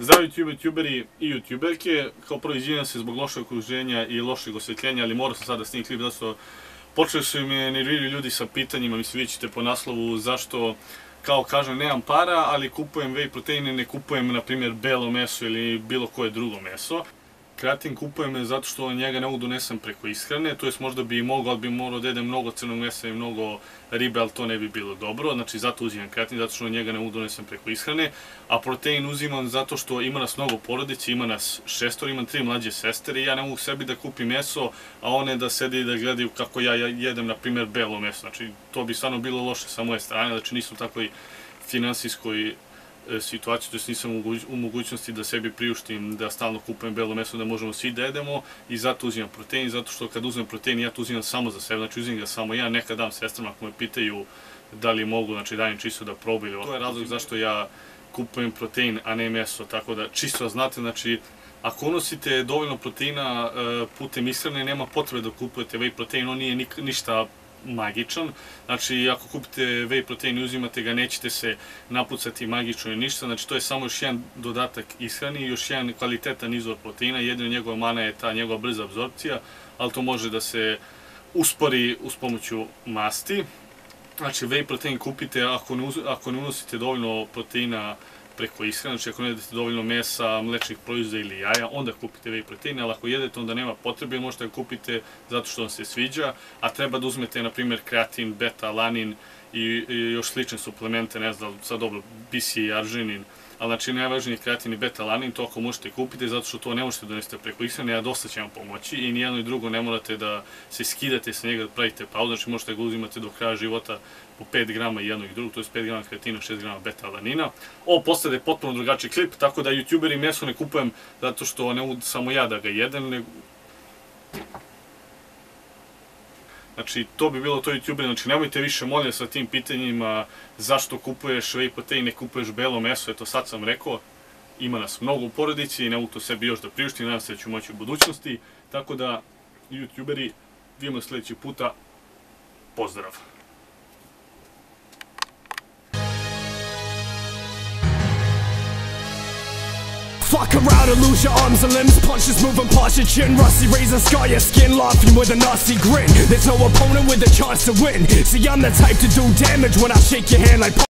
Zdravo youtuberi i youtuberke, kao prvo izvinjam se zbog lošeg okruženja i lošeg osvjetljenja, ali morao sam sada snimiti klip zato što počeli su mi nervirati ljudi sa pitanjima, mislim vidjet ćete po naslovu zašto, kao kažem, nemam para, ali kupujem whey proteine, ne kupujem na primjer belo meso ili bilo koje drugo meso. Kreatin kupujem zato što njega ne mogu donesem preko ishrane, to jest možda bi mogao, ali bi morao da jedem mnogo crnog mesa i mnogo ribe, ali to ne bi bilo dobro, znači zato uzimam kreatin, zato što njega ne mogu donesem preko ishrane, a protein uzimam zato što ima nas mnogo porodice, ima nas 6, imam 3 mlađe sestre i ja ne mogu sebi da kupim meso, a one da sede i da gledaju kako ja jedem, na primjer, belo meso, znači to bi stvarno bilo loše sa moje strane, znači nisam u takvoj finansijskoj situaciju, to jest nisam u mogućnosti da sebi priuštim da stalno kupujem belo meso, da možemo svi da jedemo i zato uzimam protein, zato što kad uzmem protein ja to uzimam samo za sebe, znači uzimam ga samo ja, nekad dam sestrama ako me pitaju da li mogu, znači dajem čisto da probaju. To je razlog zašto ja kupujem protein, a ne meso, tako da čisto znate, znači ako unosite dovoljno proteina putem ishrane, nema potrebe da kupujete whey protein, on nije ništa magičan, znači ako kupite whey protein i uzimate ga, nećete se napucati magično i ništa, znači to je samo još jedan dodatak ishrani, još jedan kvalitetan izvor proteina, jedino njegova mana je ta njegova brza apsorpcija, ali to može da se uspori uz pomoću masti. Znači whey protein kupite ako ne unosite dovoljno proteina preko ishrane, znači ako ne jedete dovoljno mesa, mlečnih proizvoda ili jaja, onda kupite whey protein, ali ako jedete onda nema potrebe, možete ga kupite zato što vam se sviđa, a treba da uzmete, na primjer, kreatin, beta-alanin i još slične suplemente, ne znam, sad dobro, BCA i arginin, ali znači najvažniji je kreatin i beta-alanin, to ako možete kupite, zato što to ne možete donesete preko ishrane, a dosta će vam pomoći i nijedno i drugo ne morate da se skidate sa njega, da pravite pauzu, znači možete ga uzimati do kraja života po 5 grama i jednog i drugog, to je 5 grama kreatina, 6 grama beta-alanina. Ovo postade potpuno drugačiji klip, tako da youtuberi meso ne kupujem zato što ne mogu samo ja da ga jedem, nego... Znači, to bi bilo to youtuberi, znači nemojte više molim sa tim pitanjima zašto kupuješ whey protein, ne kupuješ belo meso, eto sad sam rekao, ima nas mnogo u porodici i ne mogu to sebi još da priuštim, nadam se da ću moći u budućnosti, tako da, youtuberi, vidimo sljedeći puta, pozdrav! Fuck around and lose your arms and limbs. Punches moving past your chin. Rusty razor scar your skin. Laughing with a nasty grin. There's no opponent with a chance to win. See, I'm the type to do damage when I shake your hand like